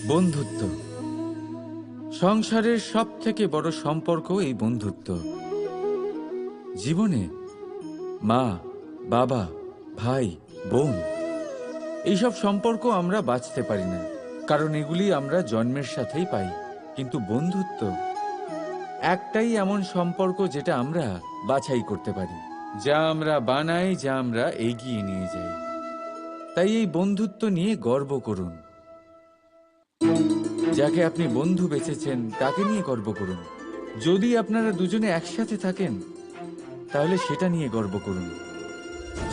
বন্ধুত্ব সংসারের সব থেকে বড় সম্পর্ক এই বন্ধুত্ব। জীবনে মা, বাবা, ভাই, বোন এইসব সম্পর্ক আমরা বাঁচতে পারি না, কারণ এগুলি আমরা জন্মের সাথেই পাই। কিন্তু বন্ধুত্ব একটাই এমন সম্পর্ক যেটা আমরা বাছাই করতে পারি, যা আমরা বানাই, যা আমরা এগিয়ে নিয়ে যাই। তাই এই বন্ধুত্ব নিয়ে গর্ব করুন। যাকে আপনি বন্ধু বেছেছেন তাকে নিয়ে গর্ব করুন। যদি আপনারা দুজনে একসাথে থাকেন তাহলে সেটা নিয়ে গর্ব করুন।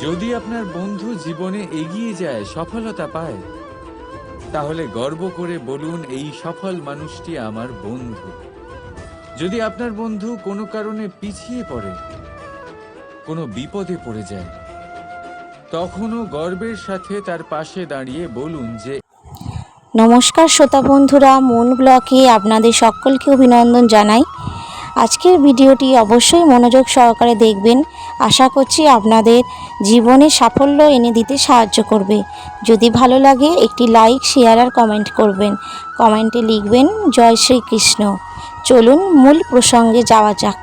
যদি আপনার বন্ধু জীবনে এগিয়ে যায়, সফলতা পায়, তাহলে গর্ব করে বলুন, এই সফল মানুষটি আমার বন্ধু। যদি আপনার বন্ধু কোনো কারণে পিছিয়ে পড়ে, কোনো বিপদে পড়ে যায়, তখনও গর্বের সাথে তার পাশে দাঁড়িয়ে বলুন যে নমস্কার শ্রোতা বন্ধুরা, মন ব্লকে আপনাদের সকলকে অভিনন্দন জানাই। আজকের ভিডিওটি অবশ্যই মনোযোগ সহকারে দেখবেন। আশা করছি আপনাদের জীবনে সাফল্য এনে দিতে সাহায্য করবে। যদি ভালো লাগে একটি লাইক, শেয়ার আর কমেন্ট করবেন। কমেন্টে লিখবেন জয় শ্রীকৃষ্ণ। চলুন মূল প্রসঙ্গে যাওয়া যাক।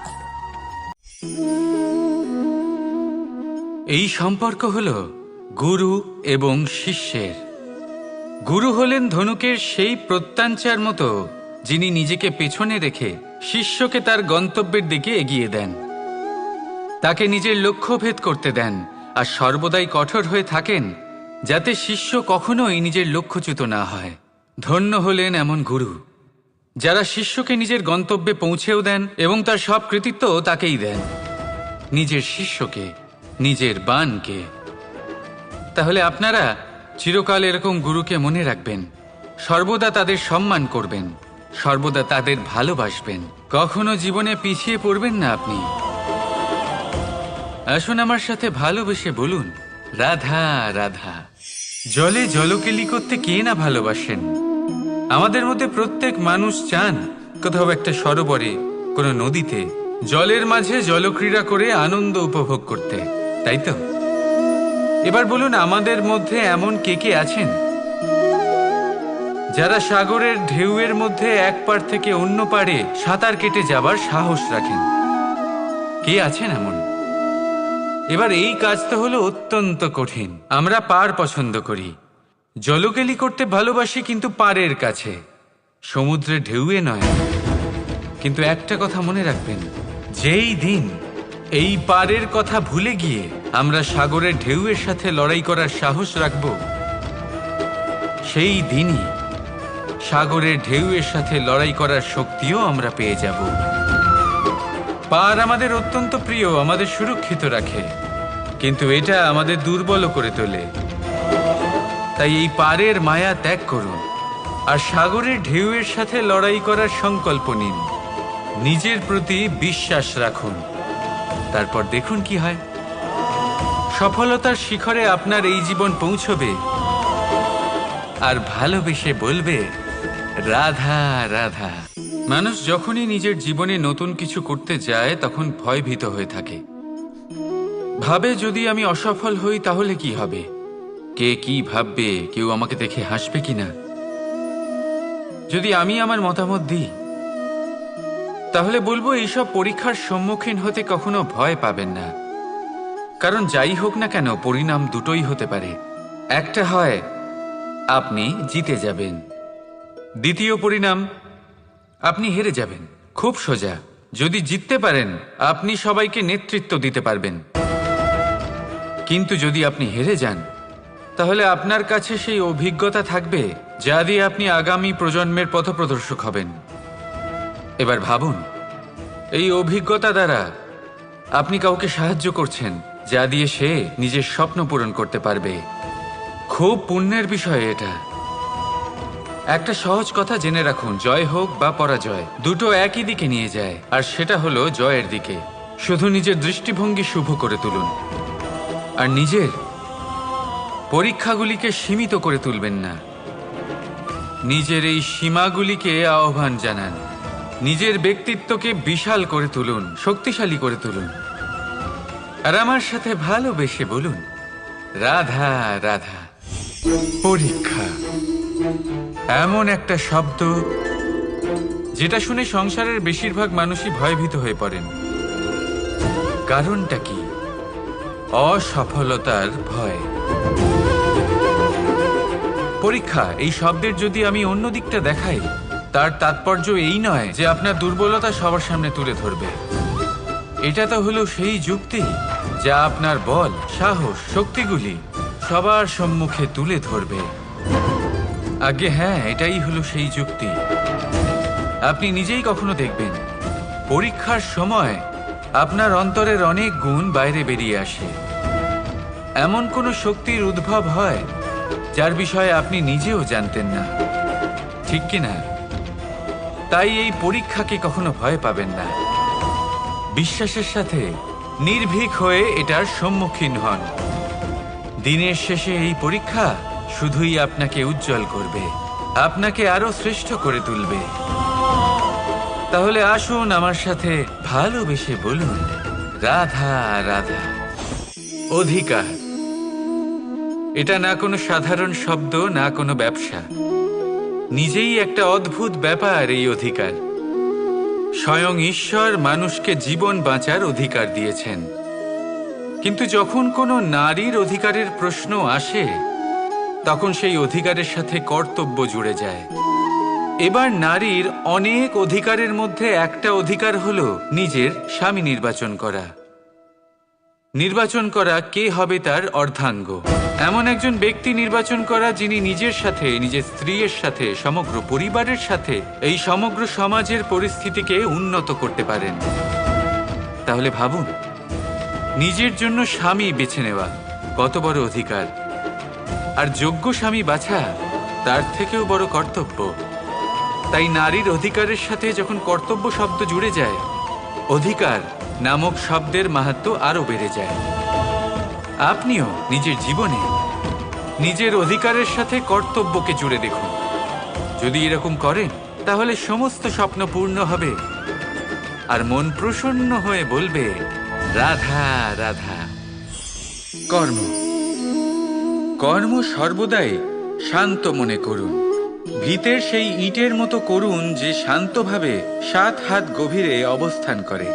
এই সম্পর্ক হলো গুরু এবং শিষ্যের। গুরু হলেন ধনুকের সেই প্রত্যঞ্চার মতো, যিনি নিজেকে পেছনে রেখে শিষ্যকে তার গন্তব্যের দিকে এগিয়ে দেন, তাকে নিজের লক্ষ্য ভেদ করতে দেন, আর সর্বদাই কঠোর হয়ে থাকেন যাতে শিষ্য কখনোই নিজের লক্ষ্যচ্যুত না হয়। ধন্য হলেন এমন গুরু, যারা শিষ্যকে নিজের গন্তব্যে পৌঁছেও দেন এবং তার সব কৃতিত্ব তাকেই দেন, নিজের শিষ্যকে, নিজের বাণকে। তাহলে আপনারা চিরকাল এরকম গুরুকে মনে রাখবেন, সর্বদা তাদের সম্মান করবেন, সর্বদা তাদের ভালোবাসবেন, কখনো জীবনে পিছিয়ে পড়বেন না আপনি। আসুন আমার সাথে ভালোবেসে বলুন, রাধা রাধা। জলে জলকেলি করতে কে না ভালোবাসেন? আমাদের মধ্যে প্রত্যেক মানুষ চান কোথাও একটা সরোবরে, কোনো নদীতে, জলের মাঝে জলক্রীড়া করে আনন্দ উপভোগ করতে, তাই তো? এবার বলুন, আমাদের মধ্যে এমন কে কে আছেন যারা সাগরের ঢেউয়ের মধ্যে এক পাড় থেকে অন্য পাড়ে সাঁতার কেটে যাবার সাহস রাখেন? কে আছেন এমন? এবার এই কাজ তো হলো অত্যন্ত কঠিন। আমরা পার পছন্দ করি, জলকেলি করতে ভালোবাসি, কিন্তু পাড়ের কাছে, সমুদ্রের ঢেউয়ে নয়। কিন্তু একটা কথা মনে রাখবেন, যেই দিন এই পারের কথা ভুলে গিয়ে আমরা সাগরের ঢেউয়ের সাথে লড়াই করার সাহস রাখব, সেই দিনই সাগরের ঢেউয়ের সাথে লড়াই করার শক্তিও আমরা পেয়ে যাব। পার আমাদের অত্যন্ত প্রিয়, আমাদের সুরক্ষিত রাখে, কিন্তু এটা আমাদের দুর্বল করে তোলে। তাই এই পারের মায়া ত্যাগ করুন আর সাগরের ঢেউয়ের সাথে লড়াই করার সংকল্প নিন। নিজের প্রতি বিশ্বাস রাখুন, তারপর দেখুন কি হয়। সফলতার শিখরে আপনার এই জীবন পৌঁছবে আর ভালোবেসে বলবে, রাধা রাধা। মানুষ যখনই নিজের জীবনে নতুন কিছু করতে যায় তখন ভয়ভীত হয়ে থাকে, ভাবে যদি আমি অসফল হই তাহলে কি হবে, কে কি ভাববে, কেউ আমাকে দেখে হাসবে কিনা। যদি আমি আমার মতামত দিই তাহলে বলবো, এইসব পরীক্ষার সম্মুখীন হতে কখনো ভয় পাবেন না, কারণ যাই হোক না কেন পরিণাম দুটোই হতে পারে। একটা হয় আপনি জিতে যাবেন, দ্বিতীয় পরিণাম আপনি হেরে যাবেন। খুব সোজা। যদি জিততে পারেন আপনি সবাইকে নেতৃত্ব দিতে পারবেন, কিন্তু যদি আপনি হেরে যান তাহলে আপনার কাছে সেই অভিজ্ঞতা থাকবে যা দিয়ে আপনি আগামী প্রজন্মের পথপ্রদর্শক হবেন। এবার ভাবুন, এই অভিজ্ঞতা দ্বারা আপনি কাউকে সাহায্য করছেন, যা দিয়ে সে নিজের স্বপ্ন পূরণ করতে পারবে। খুব পুণ্যের বিষয় এটা। একটা সহজ কথা জেনে রাখুন, জয় হোক বা পরাজয়, দুটো একই দিকে নিয়ে যায়, আর সেটা হলো জয়ের দিকে। শুধু নিজের দৃষ্টিভঙ্গি শুভ করে তুলুন, আর নিজের পরীক্ষাগুলিকে সীমিত করে তুলবেন না। নিজের এই সীমাগুলিকে আহ্বান জানান, নিজের ব্যক্তিত্বকে বিশাল করে তুলুন, শক্তিশালী করে তুলুন, আর আমার সাথে ভালোবেসে বলুন, রাধা রাধা। পরীক্ষা এমন একটা শব্দ যেটা শুনে সংসারের বেশিরভাগ মানুষই ভয়ভীত হয়ে পড়েন। কারণটা কি? অসফলতার ভয়। পরীক্ষা এই শব্দের যদি আমি অন্য দিকটা দেখাই, তার তাৎপর্য এই নয় যে আপনার দুর্বলতা সবার সামনে তুলে ধরবে। এটা তো হলো সেই যুক্তি যা আপনার বল, সাহস, শক্তিগুলি সবার সম্মুখে তুলে ধরবে। আগে হ্যাঁ, এটাই হলো সেই যুক্তি। আপনি নিজেই কখনো দেখবেন পরীক্ষার সময় আপনার অন্তরের অনেক গুণ বাইরে বেরিয়ে আসে। এমন কোনো শক্তির উদ্ভব হয় যার বিষয়ে আপনি নিজেও জানতেন না, ঠিক কিনা? তাই এই পরীক্ষাকে কখনো ভয় পাবেন না। বিশ্বাসের সাথে নির্ভীক হয়ে এটার সম্মুখীন হন। দিনের শেষে এই পরীক্ষা শুধুই আপনাকে উজ্জ্বল করবে, আপনাকে আরো শ্রেষ্ঠ করে তুলবে। তাহলে আসুন আমার সাথে ভালোবেসে বলুন, রাধা রাধা। অধিকার এটা না কোনো সাধারণ শব্দ, না কোনো ব্যবসা। নিজেই একটা অদ্ভুত ব্যাপার এই অধিকার। স্বয়ং ঈশ্বর মানুষকে জীবন বাঁচার অধিকার দিয়েছেন। কিন্তু যখন কোনো নারীর অধিকারের প্রশ্ন আসে, তখন সেই অধিকারের সাথে কর্তব্য জুড়ে যায়। এবার নারীর অনেক অধিকারের মধ্যে একটা অধিকার হলো নিজের স্বামী নির্বাচন করা। নির্বাচন করা কে হবে তার অর্ধাঙ্গ, এমন একজন ব্যক্তি নির্বাচন করা যিনি নিজের সাথে, নিজের স্ত্রীর সাথে, সমগ্র পরিবারের সাথে এই সমগ্র সমাজের পরিস্থিতিকে উন্নত করতে পারেন। তাহলে ভাবুন, নিজের জন্য স্বামী বেছে নেওয়া কত বড় অধিকার, আর যোগ্য স্বামী বাছা তার থেকেও বড় কর্তব্য। তাই নারীর অধিকারের সাথে যখন কর্তব্য শব্দ জুড়ে যায়, অধিকার নামক শব্দের মাহাত্ম্য আরো বেড়ে যায়। আপনিও নিজের জীবনে নিজের অধিকারের সাথে কর্তব্যকে জুড়ে দেখুন। যদি এরকম করেন, তাহলে সমস্ত স্বপ্ন পূর্ণ হবে আর মন প্রসন্ন হয়ে বলবে, রাধা রাধা। কর্ম কর্ম সর্বদাই শান্ত মনে করুন। ভিতের সেই ইটের মতো করুন যে শান্তভাবে 7 হাত গভীরে অবস্থান করে।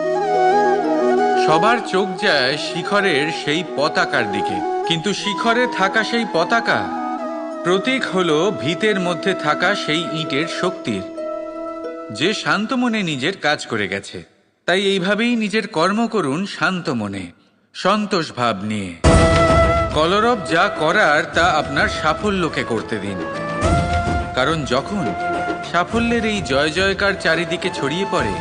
সবার চোখ যায় শিখরের সেই পতাকার দিকে, কিন্তু শিখরে থাকা সেই পতাকা প্রতীক হলো ভিতের মধ্যে থাকা সেই ইটের শক্তির, যে শান্ত মনে নিজের কাজ করে গেছে। তাই এইভাবেই নিজের কর্ম করুন শান্ত মনে, সন্তোষ ভাব নিয়ে। কলরব যা করার তা আপনার সাফল্যকে করতে দিন, কারণ যখন সাফল্যের এই জয় জয়কার চারিদিকে ছড়িয়ে পড়ে,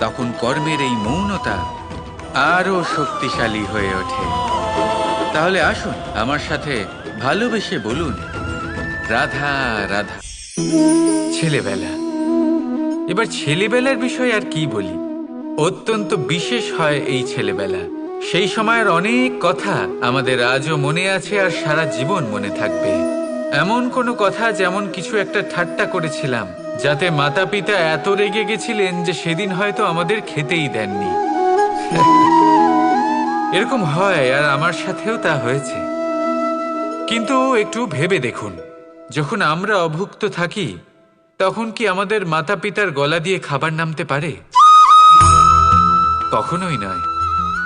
তখন কর্মের এই মৌনতা আরো শক্তিশালী হয়ে ওঠে। তাহলে আসুন আমার সাথে ভালোবেসে বলুন, রাধা রাধা। ছেলেবেলা। এবার ছেলেবেলার বিষয় আর কি বলি, অত্যন্ত বিশেষ হয় এই ছেলেবেলা। সেই সময়ের অনেক কথা আমাদের আজও মনে আছে আর সারা জীবন মনে থাকবে। এমন কোনো কথা যেমন কিছু একটা ঠাট্টা করেছিলাম, যাতে মাতা পিতা এত রেগে গেছিলেন যে সেদিন হয়তো আমাদের খেতেই দেননি। এরকম হয়, আর আমার সাথেও তা হয়েছে। কিন্তু একটু ভেবে দেখুন, যখন আমরা অভুক্ত থাকি, তখন কি আমাদের মাতা পিতার গলা দিয়ে খাবার নামতে পারে? কখনোই নয়।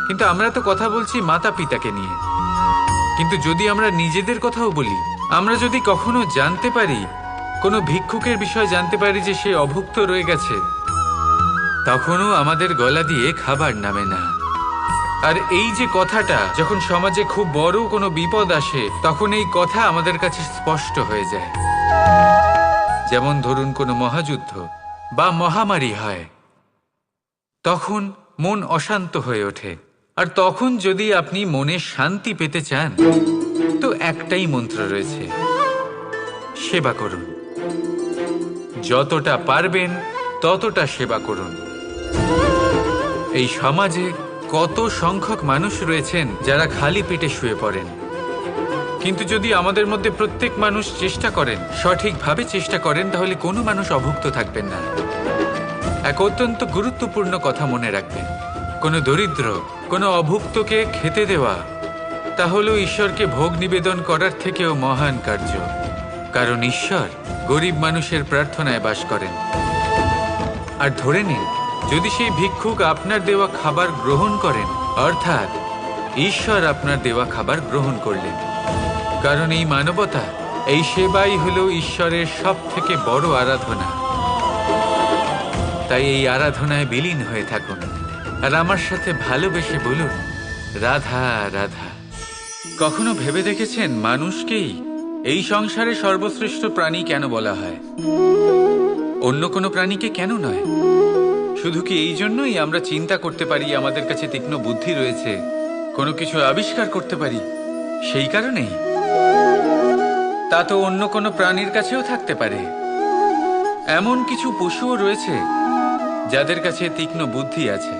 কিন্তু আমরা তো কথা বলছি মাতা পিতাকে নিয়ে। কিন্তু যদি আমরা নিজেদের কথাও বলি, আমরা যদি কখনো জানতে পারি, কোনো ভিক্ষুকের বিষয় জানতে পারি যে সে অভুক্ত রয়ে গেছে, তখনও আমাদের গলা দিয়ে খাবার নামে না। আর এই যে কথাটা, যখন সমাজে খুব বড় কোনো বিপদ আসে, তখন এই কথা আমাদের কাছে স্পষ্ট হয়ে যায়। যেমন ধরুন কোনো মহাযুদ্ধ বা মহামারী হয়, তখন মন অশান্ত হয়ে ওঠে। আর তখন যদি আপনি মনে শান্তি পেতে চান, তো একটাই মন্ত্র রয়েছে, সেবা করুন। যতটা পারবেন ততটা সেবা করুন। এই সমাজে কত সংখ্যক মানুষ রয়েছেন যারা খালি পেটে শুয়ে পড়েন, কিন্তু যদি আমাদের মধ্যে প্রত্যেক মানুষ চেষ্টা করেন, সঠিকভাবে চেষ্টা করেন, তাহলে কোনো মানুষ অভুক্ত থাকবেন না। এক অত্যন্ত গুরুত্বপূর্ণ কথা মনে রাখবেন, কোনো দরিদ্র, কোনো অভুক্তকে খেতে দেওয়া, তা হলো ঈশ্বরকে ভোগ নিবেদন করার থেকেও মহান কার্য। কারণ ঈশ্বর গরিব মানুষের প্রার্থনায় বাস করেন। আর ধরে নিন, যদি সেই ভিক্ষুক আপনার দেওয়া খাবার গ্রহণ করেন, অর্থাৎ ঈশ্বর আপনার দেওয়া খাবার গ্রহণ করলেন। কারণ এই মানবতা, এই সেবাই হলো ঈশ্বরের সব থেকে বড় আরাধনা। তাই এই আরাধনায় বিলীন হয়ে থাকুন আর আমার সাথে ভালোবেসে বলুন, রাধা রাধা। কখনো ভেবে দেখেছেন মানুষকেই এই সংসারে সর্বশ্রেষ্ঠ প্রাণী কেন বলা হয়? অন্য কোনো প্রাণীকে কেন নয়? শুধু কি এই জন্যই আমরা চিন্তা করতে পারি, আমাদের কাছে তীক্ষ্ণ বুদ্ধি রয়েছে, কোনো কিছু আবিষ্কার করতে পারি, সেই কারণেই? তা তো অন্য কোনো প্রাণীর কাছেও থাকতে পারে। এমন কিছু পশুও রয়েছে যাদের কাছে তীক্ষ্ণ বুদ্ধি আছে।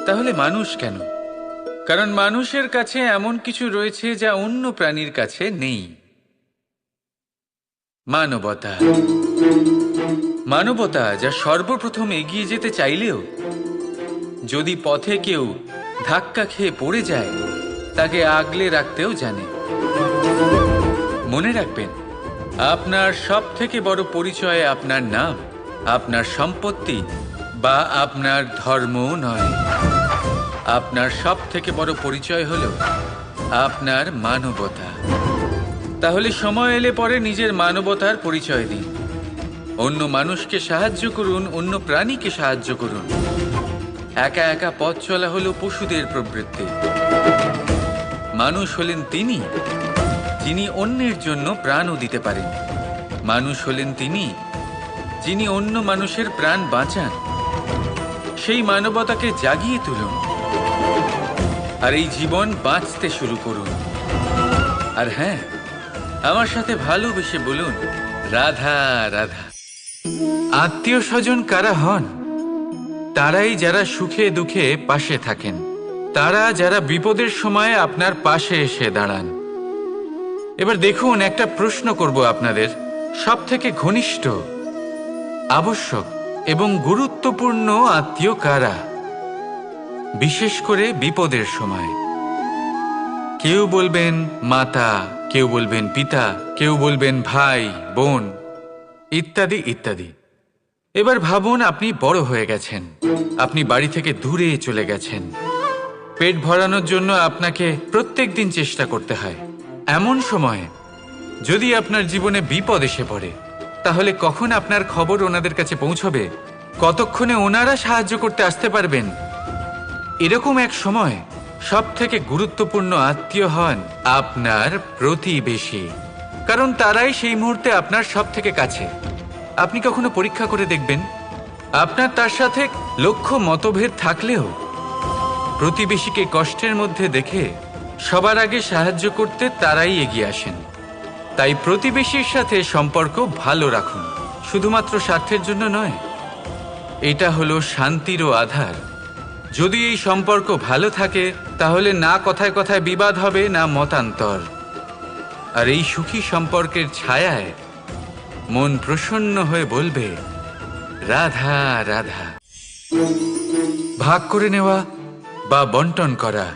তাহলে মানুষ কেন? কারণ মানুষের কাছে এমন কিছু রয়েছে যা অন্য প্রাণীর কাছে নেই। মানবতা। মানবতা, যা সর্বপ্রথম এগিয়ে যেতে চাইলেও যদি পথে কেউ ধাক্কা খেয়ে পড়ে যায়, তাকে আগলে রাখতেও জানে। মনে রাখবেন, আপনার সব থেকে বড় পরিচয় আপনার নাম, আপনার সম্পত্তি বা আপনার ধর্মও নয়। আপনার সব থেকে বড় পরিচয় হলো আপনার মানবতা। তাহলে সময় এলে পরে নিজের মানবতার পরিচয় দিন। অন্য মানুষকে সাহায্য করুন, অন্য প্রাণীকে সাহায্য করুন। একা একা পথ চলা হলো পশুদের প্রবৃত্তি। মানুষ হলেন তিনি যিনি অন্যের জন্য প্রাণও দিতে পারেন। মানুষ হলেন তিনি যিনি অন্য মানুষের প্রাণ বাঁচান। সেই মানবতাকে জাগিয়ে তুলুন আর এই জীবন বাঁচতে শুরু করুন। আর হ্যাঁ, আমার সাথে ভালোবেসে বলুন, রাধা রাধা। আত্মীয় স্বজন কারা হন? তারাই যারা সুখে দুঃখে পাশে থাকেন, তারা যারা বিপদের সময় আপনার পাশে এসে দাঁড়ান। এবার দেখুন, একটা প্রশ্ন করব আপনাদের, সব থেকে ঘনিষ্ঠ, আবশ্যক এবং গুরুত্বপূর্ণ আত্মীয় কারা, বিশেষ করে বিপদের সময়? কেউ বলবেন মাতা, কেউ বলবেন পিতা, কেউ বলবেন ভাই বোন, ইত্যাদি ইত্যাদি। এবার ভাবুন, আপনি বড় হয়ে গেছেন, আপনি বাড়ি থেকে দূরে চলে গেছেন। পেট ভরানোর জন্য আপনাকে প্রত্যেক দিন চেষ্টা করতে হয়। এমন সময় যদি আপনার জীবনে বিপদ এসে পড়ে, তাহলে কখন আপনার খবর ওনাদের কাছে পৌঁছবে? কতক্ষণে ওনারা সাহায্য করতে আসতে পারবেন? এরকম এক সময় সব থেকে গুরুত্বপূর্ণ আত্মীয় হন আপনার প্রতিবেশী, কারণ তারাই সেই মুহূর্তে আপনার সব থেকে কাছে। আপনি কখনো পরীক্ষা করে দেখবেন, আপনার তার সাথে লক্ষ্য মতভেদ থাকলেও প্রতিবেশীকে কষ্টের মধ্যে দেখে সবার আগে সাহায্য করতে তারাই এগিয়ে আসেন। তাই প্রতিবেশীর সাথে সম্পর্ক ভালো রাখুন, শুধুমাত্র স্বার্থের জন্য নয়। এটা হলো শান্তিরও আধার। যদি এই সম্পর্ক ভালো থাকে, তাহলে না কথায় কথায় বিবাদ হবে, না মতান্তর। আর এই সুখী সম্পর্কের ছায়ায় মন প্রসন্ন হয়ে বলবে, রাধা রাধা। ভাগ করে নেওয়া বা বন্টন করা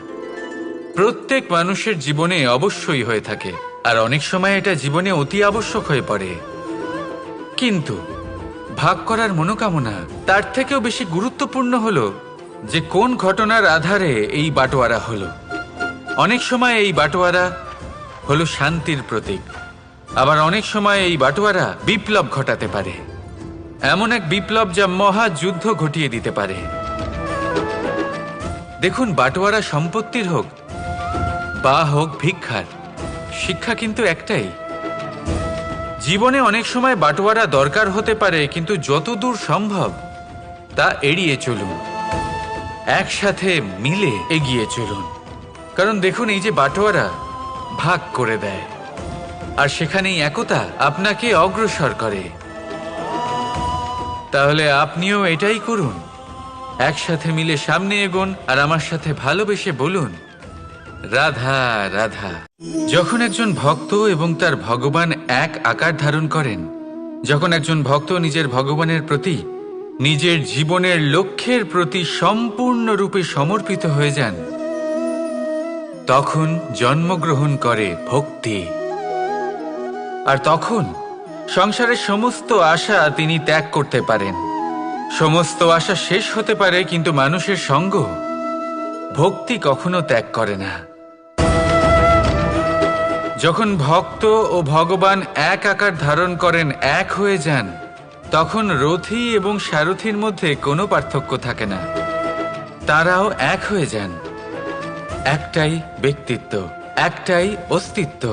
প্রত্যেক মানুষের জীবনে অবশ্যই হয়ে থাকে, আর অনেক সময় এটা জীবনে অতি আবশ্যক হয়ে পড়ে। কিন্তু ভাগ করার মনোকামনা তার থেকেও বেশি গুরুত্বপূর্ণ হলো যে কোন ঘটনার আধারে এই বাটোয়ারা হলো। অনেক সময় এই বাটোয়ারা হলো শান্তির প্রতীক, আবার অনেক সময় এই বাটোয়ারা বিপ্লব ঘটাতে পারে, এমন এক বিপ্লব যা মহাযুদ্ধ ঘটিয়ে দিতে পারে। দেখুন, বাটোয়ারা সম্পত্তির হোক বা হোক ভিক্ষার, শিক্ষা কিন্তু একটাই। জীবনে অনেক সময় বাটোয়ারা দরকার হতে পারে, কিন্তু যতদূর সম্ভব তা এড়িয়ে চলুন, একসাথে মিলে এগিয়ে চলুন। কারণ দেখুন, এই যে বাটোয়ারা ভাগ করে দেয়, আর সেখানেই একতা আপনাকে অগ্রসর করে। তাহলে আপনিও এটাই করুন, একসাথে মিলে সামনে এগোন আর আমার সাথে ভালোবেসে বলুন, রাধা রাধা। যখন একজন ভক্ত এবং তার ভগবান এক আকার ধারণ করেন, যখন একজন ভক্ত নিজের ভগবানের প্রতি, নিজের জীবনের লক্ষ্যের প্রতি সম্পূর্ণরূপে সমর্পিত হয়ে যান, তখন জন্মগ্রহণ করে ভক্তি। আর তখন সংসারের সমস্ত আশা তিনি ত্যাগ করতে পারেন। সমস্ত আশা শেষ হতে পারে, কিন্তু মানুষের সঙ্গ ভক্তি কখনো ত্যাগ করে না। যখন ভক্ত ও ভগবান এক আকার ধারণ করেন, এক হয়ে যান, তখন রথী এবং সারথীর মধ্যে কোনো পার্থক্য থাকে না। তারাও এক হয়ে যান। একটাই ব্যক্তিত্ব, একটাই অস্তিত্ব।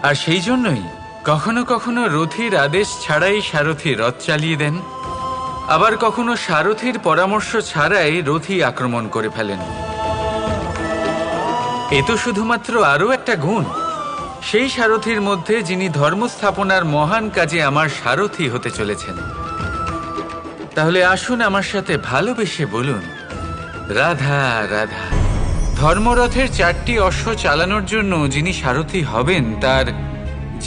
আর সেই জন্যই কখনো কখনো রথীর আদেশ ছাড়াই সারথী রথ চালিয়ে দেন, আবার কখনো সারথীর পরামর্শ ছাড়াই রথী আক্রমণ করে ফেলেন। এ তো শুধুমাত্র আরও একটা গুণ সেই সারথীর মধ্যে, যিনি ধর্মস্থাপনার মহান কাজে আমার সারথী হতে চলেছেন। তাহলে আসুন আমার সাথে ভালোবেসে বলুন, রাধা রাধা। ধর্মরথের 4টি অশ্ব চালানোর জন্য যিনি সারথী হবেন, তার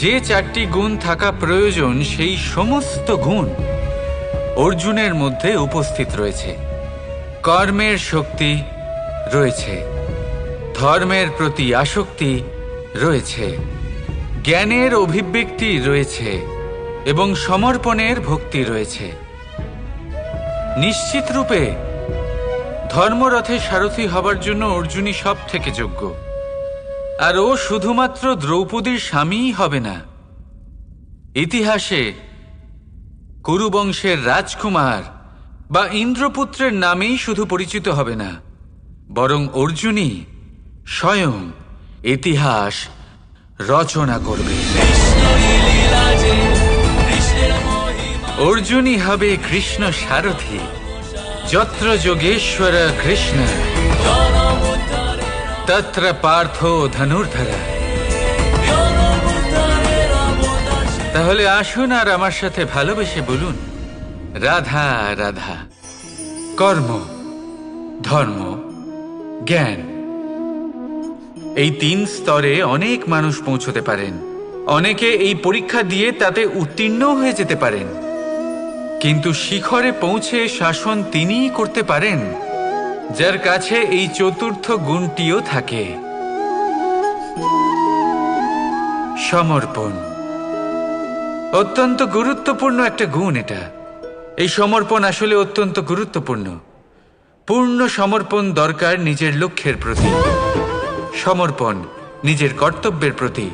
যে 4টি গুণ থাকা প্রয়োজন, সেই সমস্ত গুণ অর্জুনের মধ্যে উপস্থিত রয়েছে। কর্মের শক্তি রয়েছে, ধর্মের প্রতি আসক্তি রয়েছে, জ্ঞানের অভিব্যক্তি রয়েছে এবং সমর্পণের ভক্তি রয়েছে। নিশ্চিত রূপে ধর্মরথে সারথী হবার জন্য অর্জুনই সব থেকে যোগ্য। আর ও শুধুমাত্র দ্রৌপদীর স্বামীই হবে না, ইতিহাসে কুরুবংশের রাজকুমার বা ইন্দ্রপুত্রের নামেই শুধু পরিচিত হবে না, বরং অর্জুনই স্বয়ং ইতিহাস রচনা করবে। অর্জুনই হবে কৃষ্ণ সারথী। যত্র যোগেশ্বর কৃষ্ণ তত্র পার্থ ধনুর্ধরা। তাহলে আসুন আর আমার সাথে ভালোবেসে বলুন, রাধা রাধা। কর্ম, ধর্ম, জ্ঞান, এই 3 স্তরে অনেক মানুষ পৌঁছতে পারেন। অনেকে এই পরীক্ষা দিয়ে তাতে উত্তীর্ণ হয়ে যেতে পারেন, কিন্তু শিখরে পৌঁছে শাসন তিনিই করতে পারেন যার কাছে এই 4র্থ গুণটিও থাকে, সমর্পণ। অত্যন্ত গুরুত্বপূর্ণ একটা গুণ এটা। এই সমর্পণ আসলে অত্যন্ত গুরুত্বপূর্ণ। পূর্ণ সমর্পণ দরকার নিজের লক্ষ্যের প্রতি, সমর্পণ নিজের কর্তব্যের প্রতি,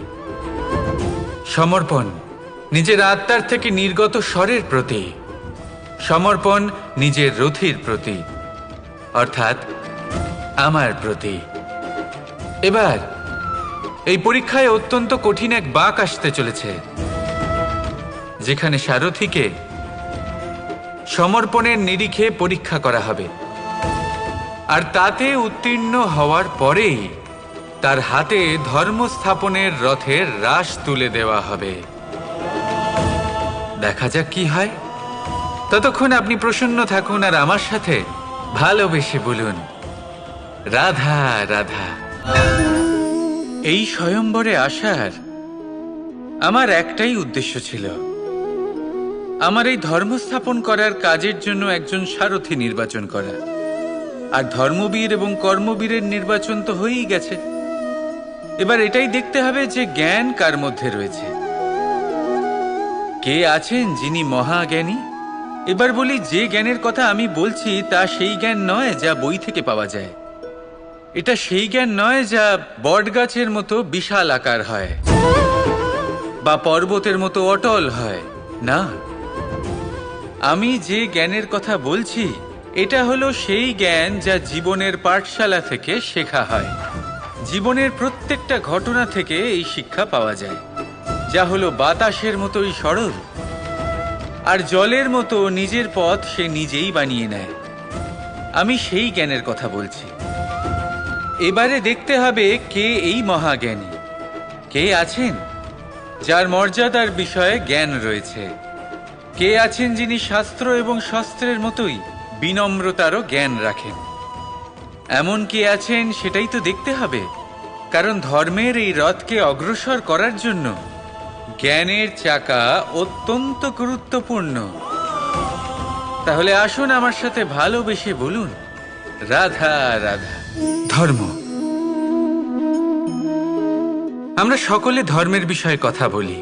সমর্পণ নিজের আত্মার থেকে নির্গত স্বরের প্রতি, সমর্পণ নিজের রথীর প্রতি, অর্থাৎ আমার প্রতি। এবার এই পরীক্ষায় অত্যন্ত কঠিন এক বাঁক আসতে চলেছে, যেখানে সারথীকে সমর্পণের নিরিখে পরীক্ষা করা হবে। আর তাতে উত্তীর্ণ হওয়ার পরেই তার হাতে ধর্মস্থাপনের রথের রাশ তুলে দেওয়া হবে। দেখা যাক কি হয়। ততক্ষণ আপনি প্রসন্ন থাকুন আর আমার সাথে ভালোবেসে বলুন, রাধা রাধা। এই স্বয়ম্বরে আসার আমার একটাই উদ্দেশ্য ছিল, আমার এই ধর্মস্থাপন করার কাজের জন্য একজন সারথী নির্বাচন করা। আর ধর্মবীর এবং কর্মবীরের নির্বাচন তো হয়েই গেছে। এবার এটাই দেখতে হবে যে জ্ঞান কার মধ্যে রয়েছে, কে আছেন যিনি মহাজ্ঞানী। এবার বলি, যে জ্ঞানের কথা আমি বলছি তা সেই জ্ঞান নয় যা বই থেকে পাওয়া যায়। এটা সেই জ্ঞান নয় যা বটগাছের মতো বিশাল আকার হয় বা পর্বতের মতো অটল হয়। না, আমি যে জ্ঞানের কথা বলছি এটা হলো সেই জ্ঞান যা জীবনের পাঠশালা থেকে শেখা হয়। জীবনের প্রত্যেকটা ঘটনা থেকে এই শিক্ষা পাওয়া যায়, যা হলো বাতাসের মতোই সরল আর জলের মতো নিজের পথ সে নিজেই বানিয়ে নেয়। আমি সেই জ্ঞানের কথা বলছি। এবারে দেখতে হবে কে এই মহাজ্ঞানী, কে আছেন যার মর্যাদার বিষয়ে জ্ঞান রয়েছে, কে আছেন যিনি শাস্ত্র এবং শস্ত্রের মতোই বিনম্রতারও জ্ঞান রাখেন। এমন কে আছেন সেটাই তো দেখতে হবে, কারণ ধর্মের এই রথকে অগ্রসর করার জন্য জ্ঞানের চাকা অত্যন্ত গুরুত্বপূর্ণ। তাহলে আসুন আমার সাথে ভালোবেসে বলুন, রাধা রাধা। ধর্ম, আমরা সকলে ধর্মের বিষয়ে কথা বলি,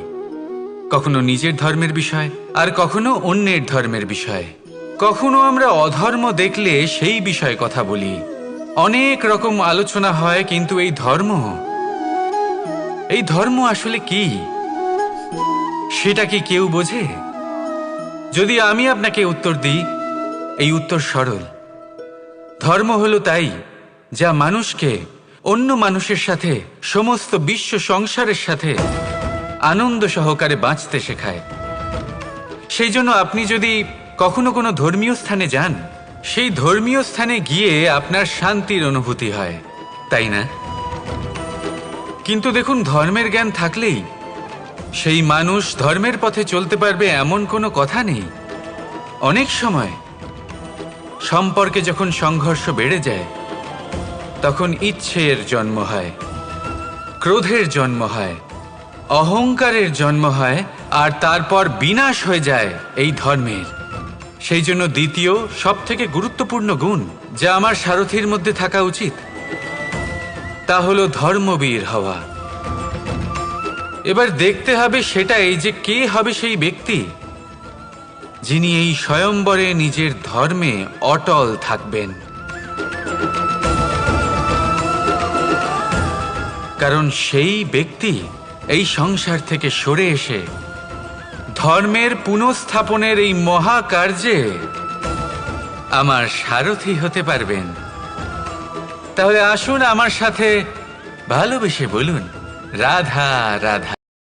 কখনো নিজের ধর্মের বিষয়, আর কখনো অন্যের ধর্মের বিষয়। কখনো আমরা অধর্ম দেখলে সেই বিষয়ে কথা বলি। অনেক রকম আলোচনা হয়, কিন্তু এই ধর্ম আসলে কি, সেটা কি কেউ বোঝে? যদি আমি আপনাকে উত্তর দিই, এই উত্তর সরল। ধর্ম হলো তাই যা মানুষকে অন্য মানুষের সাথে, সমস্ত বিশ্ব সংসারের সাথে আনন্দ সহকারে বাঁচতে শেখায়। সেই জন্য আপনি যদি কখনো কোনো ধর্মীয় স্থানে যান, সেই ধর্মীয় স্থানে গিয়ে আপনার শান্তির অনুভূতি হয়, তাই না? কিন্তু দেখুন, ধর্মের জ্ঞান থাকলেই সেই মানুষ ধর্মের পথে চলতে পারবে এমন কোনো কথা নেই। অনেক সময় সম্পর্কে যখন সংঘর্ষ বেড়ে যায়, তখন ইচ্ছের জন্ম হয়, ক্রোধের জন্ম হয়, অহংকারের জন্ম হয়, আর তারপর বিনাশ হয়ে যায় এই ধর্মের। সেই জন্য দ্বিতীয় সবথেকে গুরুত্বপূর্ণ গুণ যা আমার সারথীর মধ্যে থাকা উচিত, তা হলো ধর্মবীর হওয়া। এবার দেখতে হবে সেটাই যে কে হবে সেই ব্যক্তি যিনি এই স্বয়ম্বরে নিজের ধর্মে অটল থাকবেন। কারণ সেই ব্যক্তি এই সংসার থেকে সরে এসে ধর্মের পুনঃস্থাপনের এই মহাকার্যে আমার সারথি হতে পারবেন। তাহলে আসুন আমার সাথে ভালোবেসে বলুন, রাধা রাধা।